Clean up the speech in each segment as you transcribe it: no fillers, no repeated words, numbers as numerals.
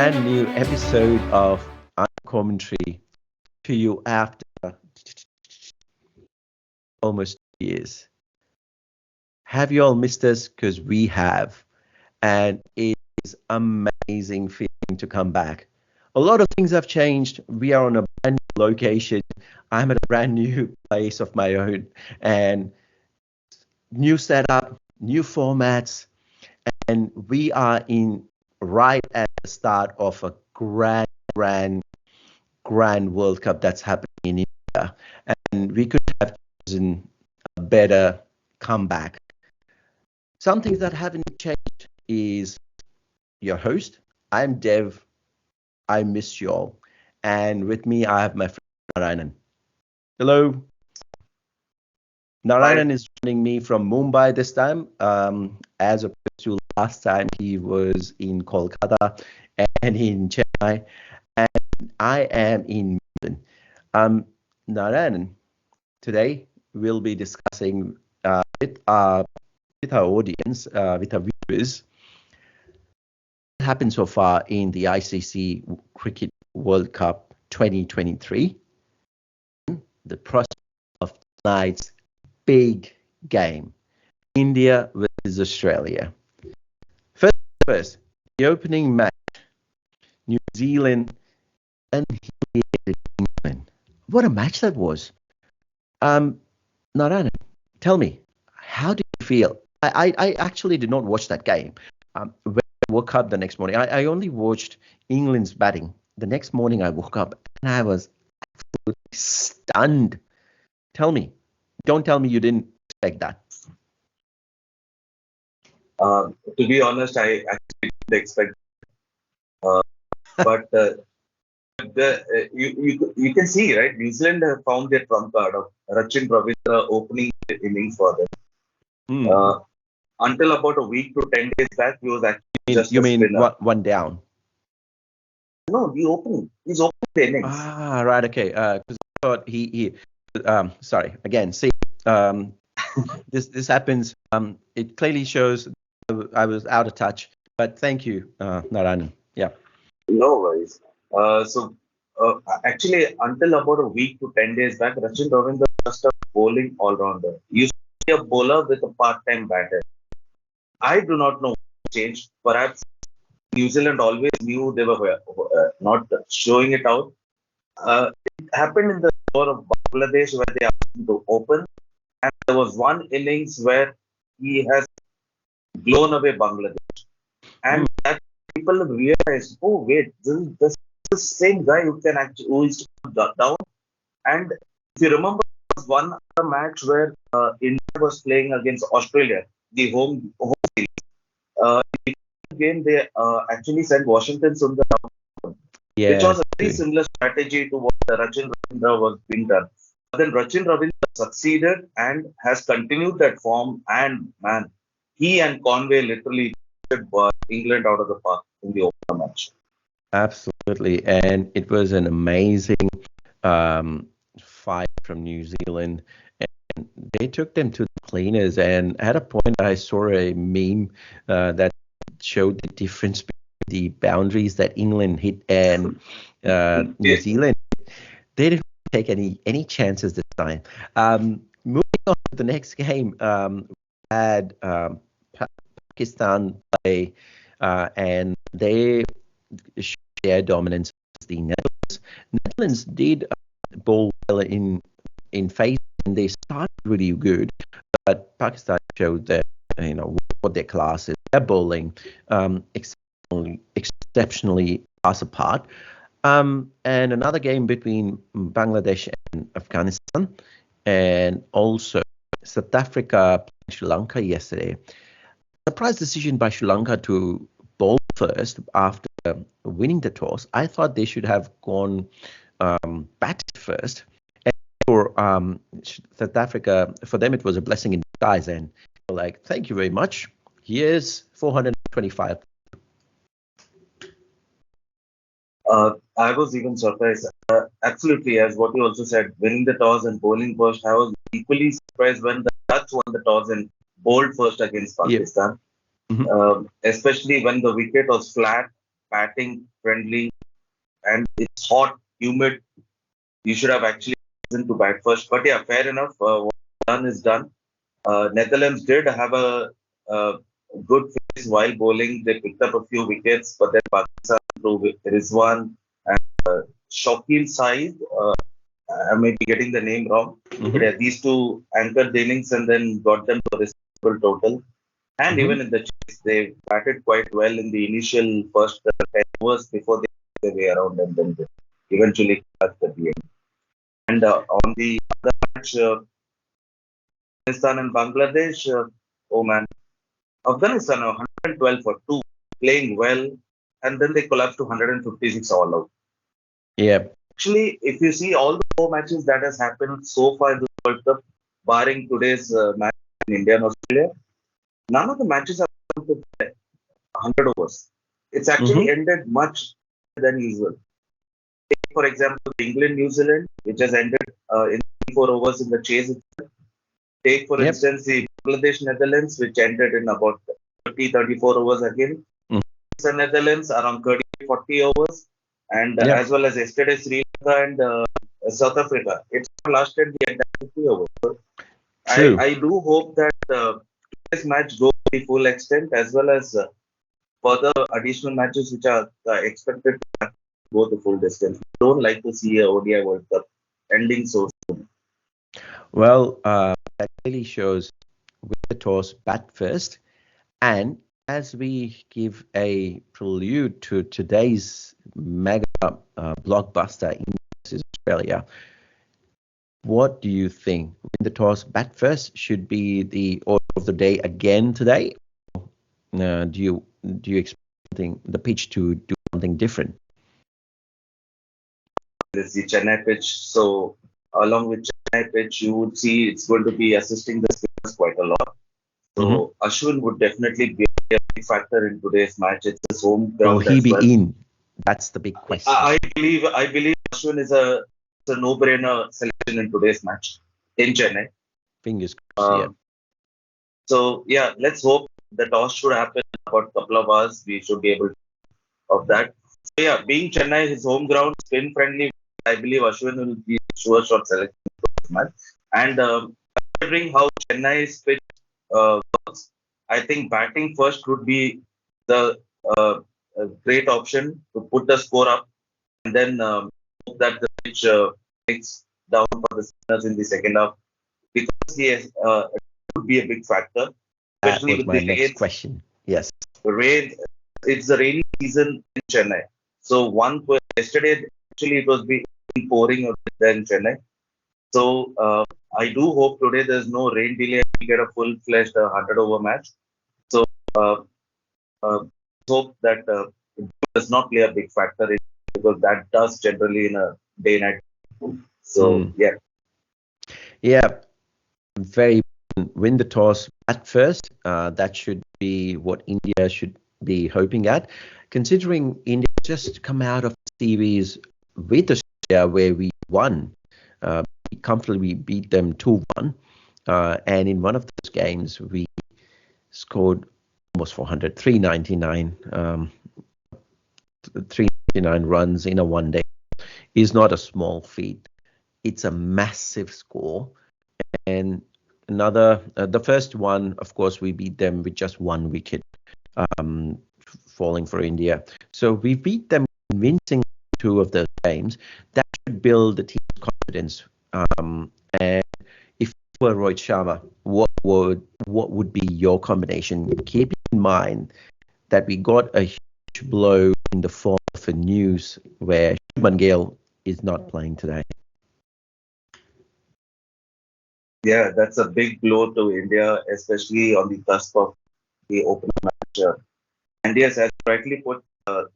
brand new episode of Uncommentary to you after almost 2 years. Have you all missed us? Because we have. And it is amazing feeling to come back. A lot of things have changed. We are on a brand new location. I'm at a brand new place of my own. And new setup, new formats. And we are in right at the start of a grand World Cup that's happening in India, and we could have chosen a better comeback. Some things that haven't changed is your host. I'm Dev. I miss you all, and with me I have my friend Narayanan. Hello. Hi. Narayanan is joining me from Mumbai this time, as opposed to last time he was in Kolkata and in Chennai, and I am in Melbourne. Narayanan, today we'll be discussing with our audience, with our viewers, what happened so far in the ICC Cricket World Cup 2023, the prospect of tonight's big game, India versus Australia. First, the opening match, New Zealand annihilated England. What a match that was. Narana, tell me, how did you feel? I actually did not watch that game. When I woke up the next morning, I only watched England's batting. The next morning I woke up and I was absolutely stunned. Don't tell me you didn't expect that. To be honest, I actually didn't expect, uh, but you can see, right? New Zealand have found their trump card of Rachin Ravindra opening the innings for them. Hmm. Until about a week to 10 days back, he was actually just You a mean spinner. one down? No, he's opening the innings. Ah, right, okay. Because I thought he sorry again. See, this happens. It clearly shows I was out of touch. But thank you, Narayanan. Yeah. No worries. Actually, until about a week to 10 days back, Rachin Ravindra was just a bowling all-rounder. He used to be a bowler with a part-time batter. I do not know what changed. Perhaps New Zealand always knew they were not showing it out. It happened in the tour of Bangladesh where they asked him to open, and there was one innings where he has blown away Bangladesh, and that people realized, oh wait, this is the same guy who is to come down. And if you remember, there was one other match where India was playing against Australia, the home series. In the game they actually sent Washington Sundar out, which Yeah. was a very similar strategy to what Rachin Ravindra was being done. But then Rachin Ravindra succeeded and has continued that form. And man, he and Conway literally hit England out of the park in the opener match. Absolutely, and it was an amazing fight from New Zealand, and they took them to the cleaners. And at a point, I saw a meme that showed the difference between the boundaries that England hit and New Zealand. They didn't take any chances this time. Moving on to the next game, we had Pakistan play, and they share dominance against the Netherlands. Netherlands did bowl well in phase, and they started really good, but Pakistan showed that what their class is. Their bowling exceptionally pass apart. And another game between Bangladesh and Afghanistan, and also South Africa playing Sri Lanka yesterday. Surprise decision by Sri Lanka to bowl first after winning the toss. I thought they should have gone batted first. And for South Africa, for them it was a blessing in disguise, and they were like, thank you very much. Here's 425. I was even surprised. Absolutely, as what you also said, winning the toss and bowling first. I was equally surprised when the Dutch won the toss and bowled first against Pakistan. Mm-hmm. Especially when the wicket was flat batting friendly, and it's hot, humid. You should have actually chosen to bat first. But yeah, fair enough. What's done is done. Netherlands did have a good phase while bowling. They picked up a few wickets, but then Pakistan through Rizwan and Shokil Saeed. I may be getting the name wrong, but Mm-hmm. yeah, these two anchored the innings and then got them to a respectable total. And Mm-hmm. even in the chase, they batted quite well in the initial first 10 overs before they worked their way around and then they eventually collapsed at the end. And on the other match, Afghanistan and Bangladesh, oh man, Afghanistan are 112 for two, playing well, and then they collapsed to 156 all out. Yeah. Actually, if you see all the four matches that has happened so far in the World Cup, barring today's match in India and Australia, none of the matches have come to 100 overs. It's actually Mm-hmm. ended much than usual. Take, for example, England New Zealand, which has ended in 4 overs in the chase. Take, for Yep. instance, the Bangladesh Netherlands, which ended in about 34 overs again. Mm. The Netherlands around 30, 40 overs. And as Yep. well as yesterday, Sri Lanka and South Africa. It's lasted the entire 50 overs. So True. I do hope that this match goes to the full extent as well as further additional matches which are expected to go the full distance. We don't like to see a ODI World Cup ending so soon. Well, that really shows with the toss bat first. And as we give a prelude to today's mega blockbuster in versus Australia, what do you think? Win the toss bat first should be the order of the day again today. Do you expect the pitch to do something different? This is the Chennai pitch. So along with Chennai pitch, you would see it's going to be assisting the spinners quite a lot. Mm-hmm. So Ashwin would definitely be a big factor in today's match. It's his home Will ground he as be well. in? That's the big question. I believe Ashwin is a no-brainer selection in today's match in Chennai. Fingers crossed. Yeah. Um, so yeah, let's hope the toss should happen in about a couple of hours. We should be able to of that. So yeah, being Chennai, his home ground, spin friendly, I believe Ashwin will be sure shot selection for this match. And considering how Chennai's pitch works, I think batting first would be the a great option to put the score up and then hope that the pitch takes down for the spinners in the second half because he has, would be a big factor, That especially was with my the next question. Yes. rain. It's the rainy season in Chennai. So yesterday actually it was been pouring there in Chennai. So I do hope today there's no rain delay and we get a full-fledged 100 over match. So uh, uh, hope that it does not play a big factor in because that does generally in a day night. So Mm. yeah, Yeah. Very win the toss at first. That should be what India should be hoping at. Considering India just come out of a series with Australia where we won, we comfortably beat them 2-1. And in one of those games, we scored almost 400, 399, 399 runs in a one day is not a small feat. It's a massive score. And the first one, of course, we beat them with just one wicket um, falling for India. So we beat them convincing two of those games. That should build the team's confidence. And if you were Rohit Sharma, what would be your combination? Keeping in mind that we got a huge blow in the form of a news where Shubman Gill is not playing today. yeah, that's a big blow to India, especially on the cusp of the opener match. And yes, as you rightly put,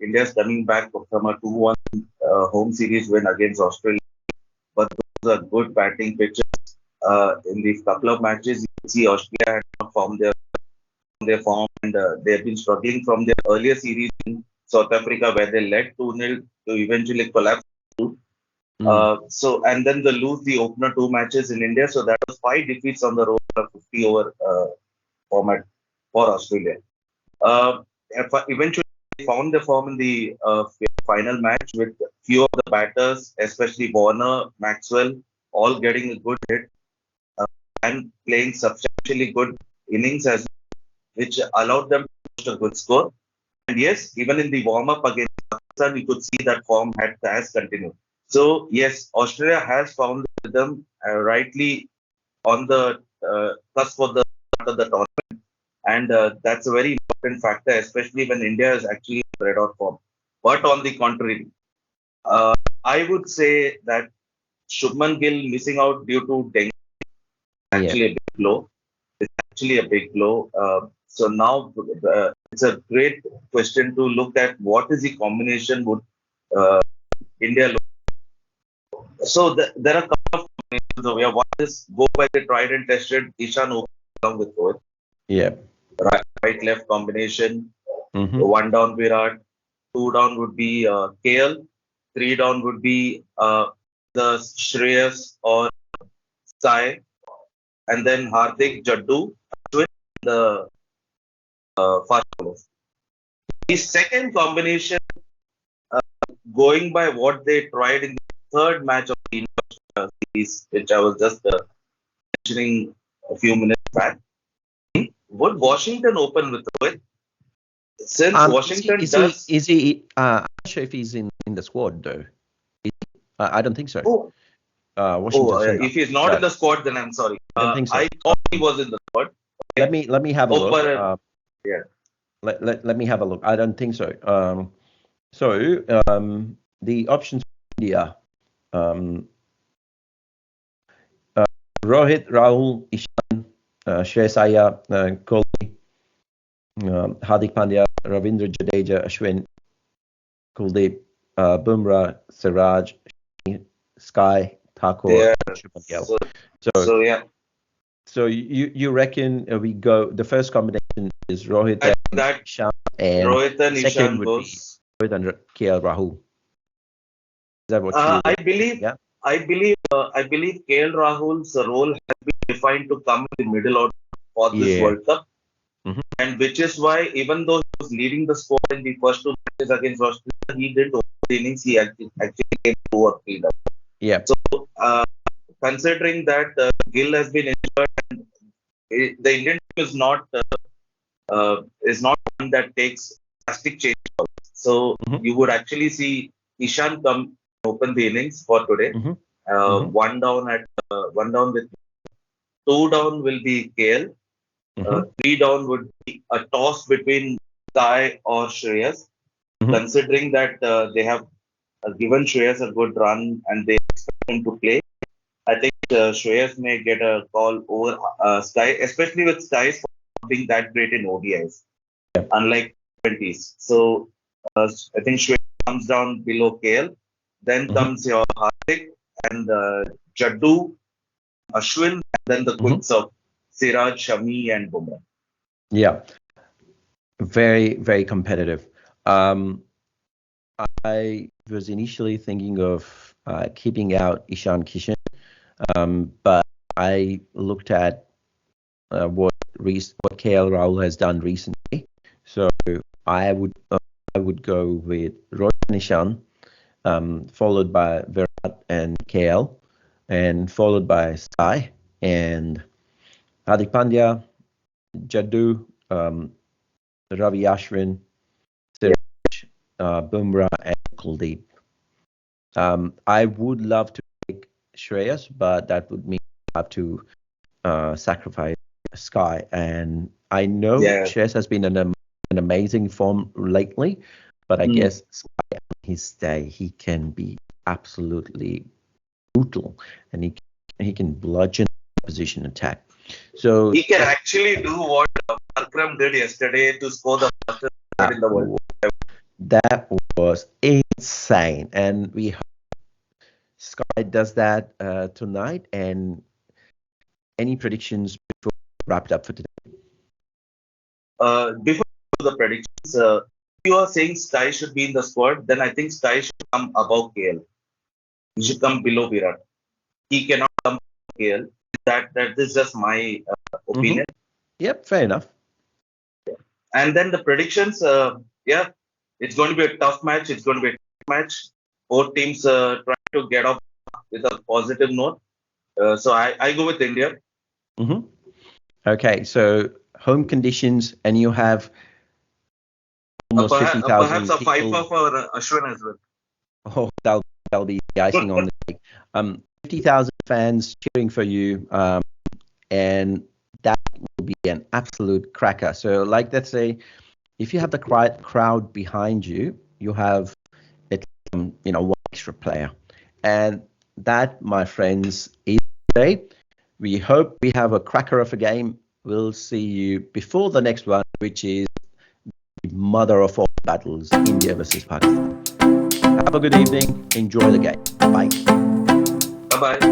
India's coming back from a 2-1 home series win against Australia. But those are good batting pitches. In the couple of matches, you can see Australia had not found their form and they have been struggling from their earlier series in South Africa where they led 2-0 to eventually collapse. Mm. And then they lose the opener two matches in India. So that was 5 defeats on the road of 50 over format for Australia. Eventually found the form in the final match with few of the batters, especially Warner, Maxwell, all getting a good hit and playing substantially good innings as which allowed them to post a good score. And yes, even in the warm up against Pakistan, we could see that form has continued. So yes, Australia has found the rhythm rightly on the cusp of the start of the tournament, and that's a very important factor, especially when India is actually in red hot form. But on the contrary, uh, I would say that Shubman Gill missing out due to dengue is Yeah. actually a big blow. It's actually a big blow. So now it's a great question to look at what is the combination would uh, India look. So there are a couple of combinations over here. One is go by the tried and tested Ishan Open along with Rohit. Yeah. Right left combination. Mm-hmm. One down Virat, two down would be KL, three down would be the Shreyas or Sai, and then Hardik, Jaddu, Ashwin, the fast bowlers. The second combination, going by what they tried in the third match of the series, which I was just mentioning a few minutes back, would Washington open with Rohit? Since Washington does. Is he? I'm not sure if he's in the squad though. I don't think so. Oh, Washington's not. if he's not in the squad, then I'm sorry. I don't think so. I thought he was in the squad. Okay. Let me have a look. Yeah. Let me have a look. I don't think so. The options for India: Rohit, Rahul, Ishan, Shreyas Iyer, Kohli, Hardik Pandya, Ravindra Jadeja, Ashwin, Kuldeep, Bumrah, Siraj, Sky, Thakur, Yeah. and Shubman Gill. So yeah. So you reckon we go? The first combination is Rohit I think and that Ishan, and Rohit and the second Ishan would goes. be Rohit and KL Rahul. Is that what you? I believe. Yeah. I believe KL Rahul's role has been defined to come in the middle order for this Yeah. World Cup, Mhm. and which is why even though he was leading the score in the first two matches against Australia, he didn't open the innings. He actually came 2 or 3 down. Yeah. So considering that Gill has been injured, and the Indian team is not one that takes drastic change. So Mhm. you would actually see Ishan come open the innings for today. Mhm. Mhm. One down with two down will be KL. Mhm. Three down would be a toss between Sai or Shreyas. Mhm. Considering that they have given Shreyas a good run and they expect him to play, I think Shreyas may get a call over Sky, especially with Sky's being that great in ODIs, Yeah. unlike 20s. So I think Shreyas comes down below KL. Then Mhm. comes your Hardik and Jaddu, Ashwin, and then the Mhm. quicks of Siraj, Shami, and Bumrah. Yeah. Very, very competitive. I was initially thinking of keeping out Ishan Kishan, but I looked at what KL Rahul has done recently. So I would go with Rohit Nishan, followed by Virat and KL, and followed by Sai and Hardik Pandya, Jaddu, Ravi Ashwin, Yeah. Bumrah, and Kuldeep. I would love to take Shreyas, but that would mean I have to sacrifice Sky. And I know Yeah. Shreyas has been in an amazing form lately, but I Mm. guess Sky on his day, he can be absolutely brutal, and he can bludgeon opposition attack. So He can actually do what Markram did yesterday to score the fastest that, in the world. that was insane, and we hope Sky does that tonight. And any predictions before we wrap it up for today? Before the predictions, if you are saying Sky should be in the squad, then I think Sky should come above KL. He should come below Virat. He cannot come above KL. That is just my Mm-hmm. opinion. Yep, fair enough. And then the predictions, yeah. It's going to be a tough match. It's going to be a tough match. Both teams trying to get off with a positive note. So I go with India. Mm-hmm. Okay, so home conditions, and you have almost Perhaps 50,000 a fifer people. for Ashwin as well. Oh, that'll be the icing on the cake. 50,000 fans cheering for you, and that will be an absolute cracker. So, like, let's say, if you have the crowd behind you, you have it, one extra player, and that, my friends, is today. We hope we have a cracker of a game. We'll see you before the next one, which is the mother of all battles, India versus Pakistan. Have a good evening. Enjoy the game. Bye. Bye bye.